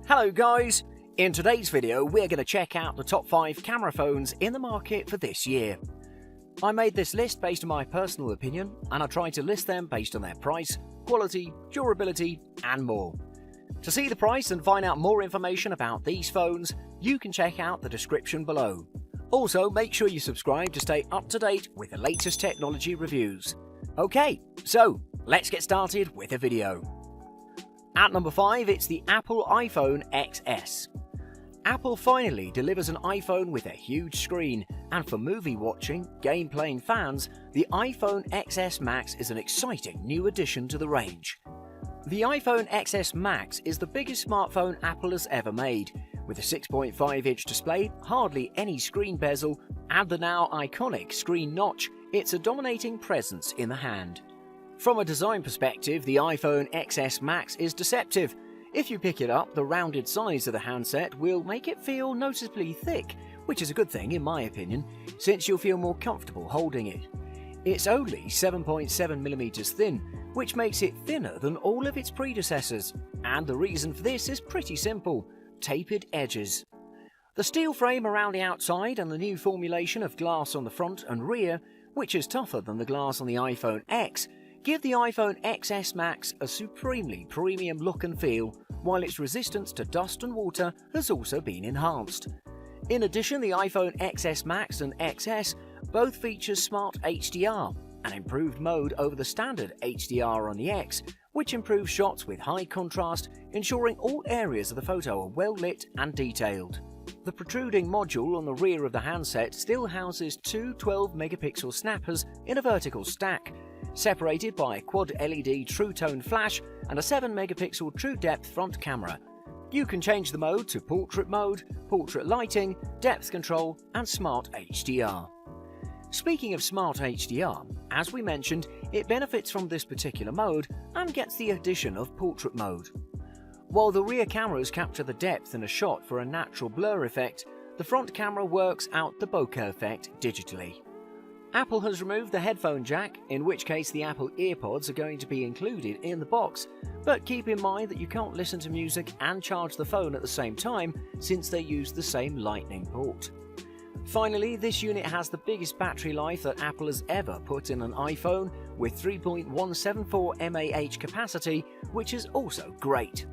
Hello guys! In today's video we're going to check out the top 5 camera phones in the market for this year. I made this list based on my personal opinion and I tried to list them based on their price, quality, durability and more. To see the price and find out more information about these phones, you can check out the description below. Also make sure you subscribe to stay up to date with the latest technology reviews. Okay, so let's get started with the video. At number 5, it's the Apple iPhone XS. Apple finally delivers an iPhone with a huge screen, and for movie watching, game playing fans, the iPhone XS Max is an exciting new addition to the range. The iPhone XS Max is the biggest smartphone Apple has ever made, with a 6.5-inch display, hardly any screen bezel, and the now iconic screen notch. It's a dominating presence in the hand. From a design perspective, the iPhone XS Max is deceptive. If you pick it up, the rounded size of the handset will make it feel noticeably thick, which is a good thing in my opinion, since you'll feel more comfortable holding it. It's only 7.7mm thin, which makes it thinner than all of its predecessors, and the reason for this is pretty simple: tapered edges. The steel frame around the outside and the new formulation of glass on the front and rear, which is tougher than the glass on the iPhone X, give the iPhone XS Max a supremely premium look and feel, while its resistance to dust and water has also been enhanced. In addition, the iPhone XS Max and XS both feature Smart HDR, an improved mode over the standard HDR on the X, which improves shots with high contrast, ensuring all areas of the photo are well lit and detailed. The protruding module on the rear of the handset still houses two 12-megapixel snappers in a vertical stack, separated by a quad LED True Tone flash and a 7-megapixel True Depth front camera. You can change the mode to portrait mode, portrait lighting, depth control and Smart HDR. Speaking of Smart HDR, as we mentioned, it benefits from this particular mode and gets the addition of portrait mode. While the rear cameras capture the depth in a shot for a natural blur effect, the front camera works out the bokeh effect digitally. Apple has removed the headphone jack, in which case the Apple EarPods are going to be included in the box, but keep in mind that you can't listen to music and charge the phone at the same time since they use the same Lightning port. Finally, this unit has the biggest battery life that Apple has ever put in an iPhone, with 3.174 mAh capacity, which is also great.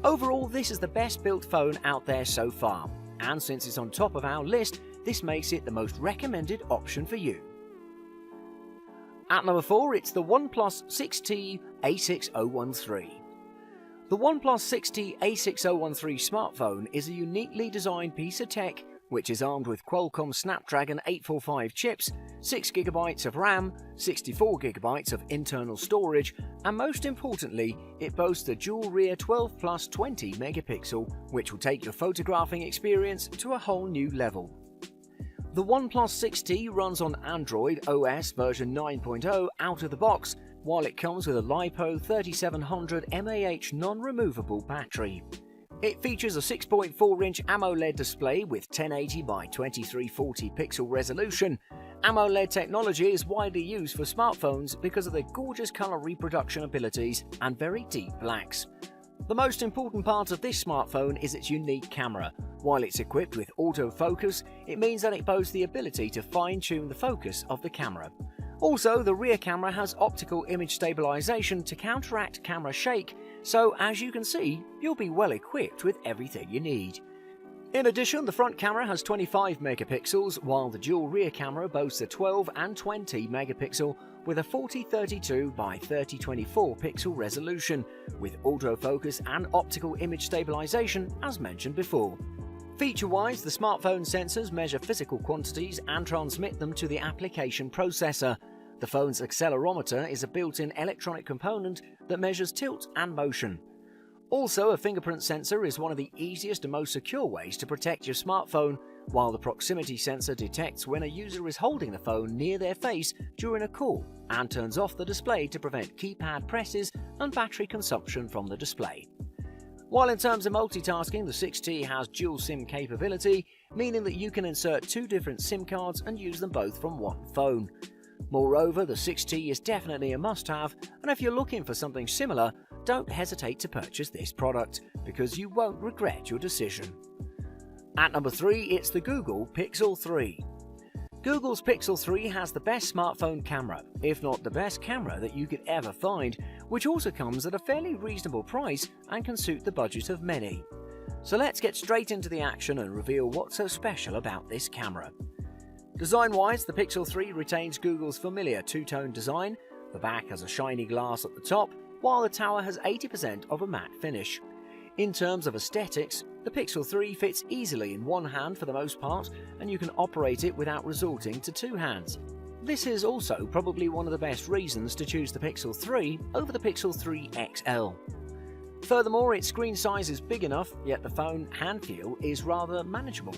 Overall, this is the best built phone out there so far, and since it's on top of our list, this makes it the most recommended option for you. At number 4, it's the OnePlus 6T A6013. The OnePlus 6T A6013 smartphone is a uniquely designed piece of tech which is armed with Qualcomm Snapdragon 845 chips, 6GB of RAM, 64GB of internal storage, and most importantly, it boasts a dual rear 12+ 20 megapixel, which will take your photographing experience to a whole new level. The OnePlus 6T runs on Android OS version 9.0 out of the box, while it comes with a LiPo 3700 mAh non-removable battery. It features a 6.4-inch AMOLED display with 1080 by 2340 pixel resolution. AMOLED technology is widely used for smartphones because of their gorgeous color reproduction abilities and very deep blacks. The most important part of this smartphone is its unique camera. While it's equipped with autofocus, it means that it boasts the ability to fine-tune the focus of the camera. Also, the rear camera has optical image stabilization to counteract camera shake, so as you can see, you'll be well equipped with everything you need. In addition, the front camera has 25 megapixels, while the dual rear camera boasts a 12 and 20 megapixel with a 4032 by 3024 pixel resolution, with autofocus and optical image stabilization as mentioned before. Feature-wise, the smartphone sensors measure physical quantities and transmit them to the application processor. The phone's accelerometer is a built-in electronic component that measures tilt and motion. Also, a fingerprint sensor is one of the easiest and most secure ways to protect your smartphone, while the proximity sensor detects when a user is holding the phone near their face during a call and turns off the display to prevent keypad presses and battery consumption from the display. While in terms of multitasking, the 6T has dual SIM capability, meaning that you can insert two different SIM cards and use them both from one phone. Moreover, the 6T is definitely a must-have, and if you're looking for something similar, don't hesitate to purchase this product, because you won't regret your decision. At number 3, it's the Google Pixel 3. Google's Pixel 3 has the best smartphone camera, if not the best camera that you could ever find, which also comes at a fairly reasonable price and can suit the budget of many. So let's get straight into the action and reveal what's so special about this camera. Design-wise, the Pixel 3 retains Google's familiar two-tone design. The back has a shiny glass at the top, while the tower has 80% of a matte finish. In terms of aesthetics, the Pixel 3 fits easily in one hand for the most part, and you can operate it without resorting to two hands. This is also probably one of the best reasons to choose the Pixel 3 over the Pixel 3 XL. Furthermore, its screen size is big enough, yet the phone hand feel is rather manageable.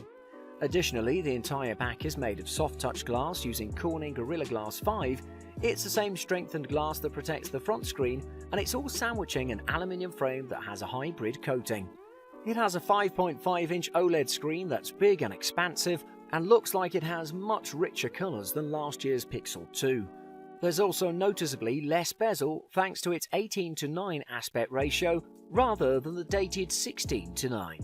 Additionally, the entire back is made of soft-touch glass using Corning Gorilla Glass 5. It's the same strengthened glass that protects the front screen, and it's all sandwiching an aluminium frame that has a hybrid coating. It has a 5.5-inch OLED screen that's big and expansive, and looks like it has much richer colours than last year's Pixel 2. There's also noticeably less bezel thanks to its 18:9 aspect ratio rather than the dated 16:9.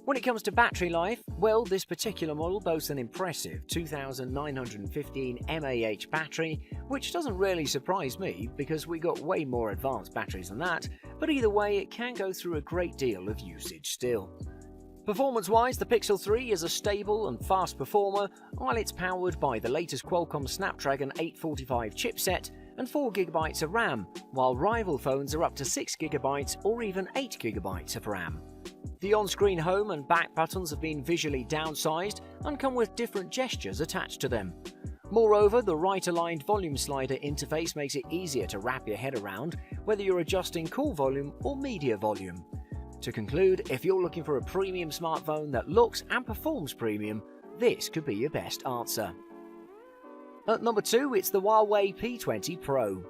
When it comes to battery life, well, this particular model boasts an impressive 2915 mAh battery, which doesn't really surprise me because we got way more advanced batteries than that, but either way it can go through a great deal of usage still. Performance-wise, the Pixel 3 is a stable and fast performer, while it's powered by the latest Qualcomm Snapdragon 845 chipset and 4GB of RAM, while rival phones are up to 6GB or even 8GB of RAM. The on-screen home and back buttons have been visually downsized and come with different gestures attached to them. Moreover, the right-aligned volume slider interface makes it easier to wrap your head around, whether you're adjusting call volume or media volume. To conclude, if you're looking for a premium smartphone that looks and performs premium, this could be your best answer. At number 2, it's the Huawei P20 Pro.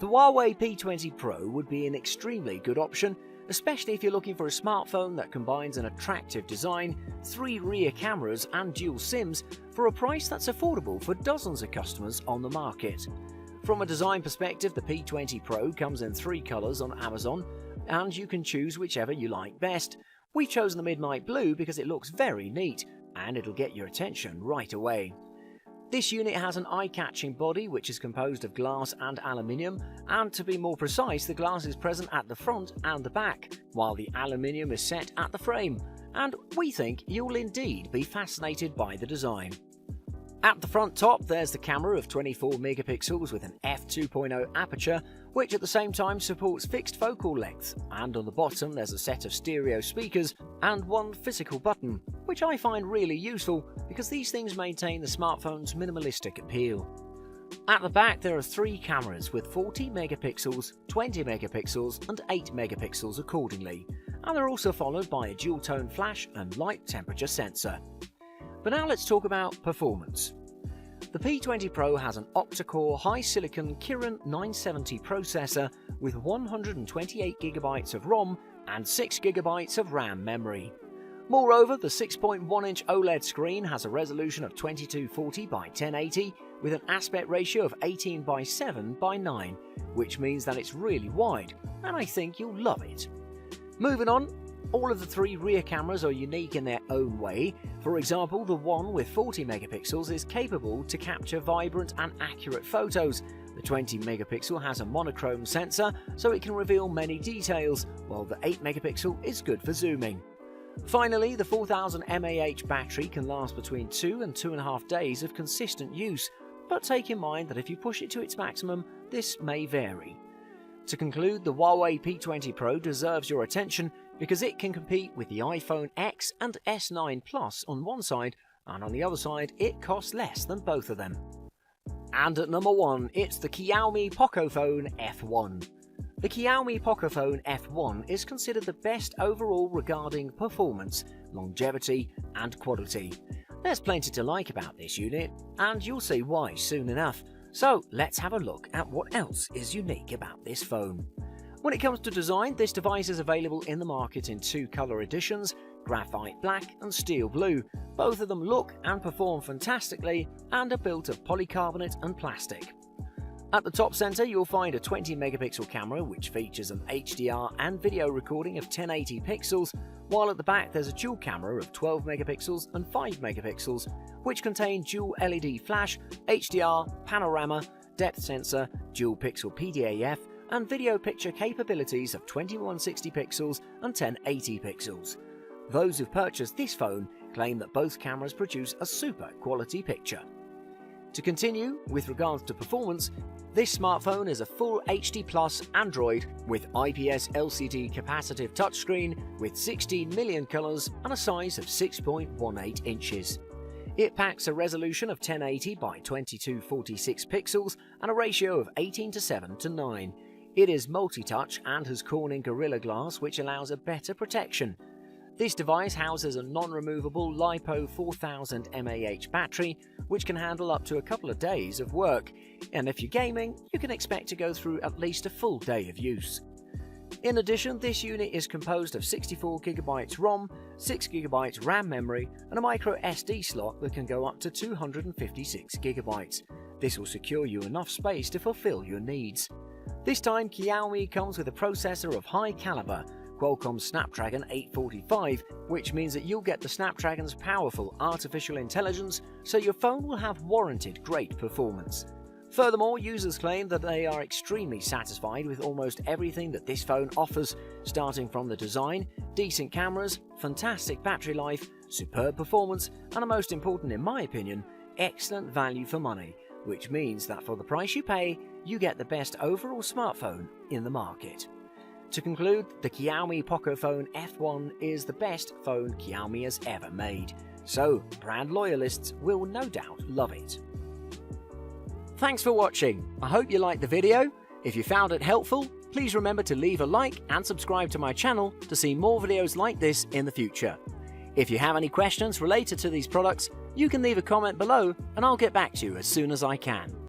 The Huawei P20 Pro would be an extremely good option, especially if you're looking for a smartphone that combines an attractive design, 3 rear cameras and dual SIMs for a price that's affordable for dozens of customers on the market. From a design perspective, the P20 Pro comes in 3 colours on Amazon, and you can choose whichever you like best. We've chosen the Midnight Blue because it looks very neat, and it'll get your attention right away. This unit has an eye-catching body which is composed of glass and aluminium, and to be more precise, the glass is present at the front and the back, while the aluminium is set at the frame, and we think you'll indeed be fascinated by the design. At the front top, there's the camera of 24 megapixels with an f2.0 aperture, which at the same time supports fixed focal length, and on the bottom there's a set of stereo speakers and 1 physical button, which I find really useful because these things maintain the smartphone's minimalistic appeal. At the back there are 3 cameras with 40 megapixels, 20 megapixels and 8 megapixels accordingly, and they're also followed by a dual-tone flash and light temperature sensor. But now let's talk about performance. The P20 Pro has an octa-core high-silicon Kirin 970 processor with 128GB of ROM and 6GB of RAM memory. Moreover, the 6.1-inch OLED screen has a resolution of 2240 by 1080 with an aspect ratio of 18 by 7 by 9, which means that it's really wide, and I think you'll love it. Moving on, all of the 3 rear cameras are unique in their own way. For example, the one with 40 megapixels is capable to capture vibrant and accurate photos. The 20 megapixel has a monochrome sensor, so it can reveal many details, while the 8 megapixel is good for zooming. Finally, the 4000 mAh battery can last between 2 and 2.5 days of consistent use, but take in mind that if you push it to its maximum, this may vary. To conclude, the Huawei P20 Pro deserves your attention because it can compete with the iPhone X and S9 Plus on one side, and on the other side it costs less than both of them. And at number 1, it's the Xiaomi Pocophone F1. The Xiaomi Pocophone F1 is considered the best overall regarding performance, longevity and quality. There's plenty to like about this unit, and you'll see why soon enough. So let's have a look at what else is unique about this phone. When it comes to design, this device is available in the market in 2 colour editions, graphite black and steel blue. Both of them look and perform fantastically and are built of polycarbonate and plastic. At the top center, you'll find a 20 megapixel camera which features an HDR and video recording of 1080 pixels, while at the back there's a dual camera of 12 megapixels and 5 megapixels which contain dual LED flash, HDR, panorama, depth sensor, dual pixel PDAF and video picture capabilities of 2160 pixels and 1080 pixels. Those who've purchased this phone claim that both cameras produce a super quality picture. To continue, with regards to performance, this smartphone is a full HD Plus Android with IPS LCD capacitive touchscreen with 16 million colors and a size of 6.18 inches. It packs a resolution of 1080 by 2246 pixels and a ratio of 18:7:9. It is multi-touch and has Corning Gorilla Glass which allows a better protection. This device houses a non-removable LiPo 4000 mAh battery which can handle up to a couple of days of work, and if you're gaming, you can expect to go through at least a full day of use. In addition, this unit is composed of 64GB ROM, 6GB RAM memory and a micro SD slot that can go up to 256GB. This will secure you enough space to fulfill your needs. This time, Xiaomi comes with a processor of high caliber, Qualcomm Snapdragon 845, which means that you'll get the Snapdragon's powerful artificial intelligence, so your phone will have warranted great performance. Furthermore, users claim that they are extremely satisfied with almost everything that this phone offers, starting from the design, decent cameras, fantastic battery life, superb performance, and most important in my opinion, excellent value for money, which means that for the price you pay, you get the best overall smartphone in the market. To conclude, the Xiaomi Pocophone F1 is the best phone Xiaomi has ever made, so brand loyalists will no doubt love it. Thanks for watching. I hope you liked the video. If you found it helpful, please remember to leave a like and subscribe to my channel to see more videos like this in the future. If you have any questions related to these products, you can leave a comment below and I'll get back to you as soon as I can.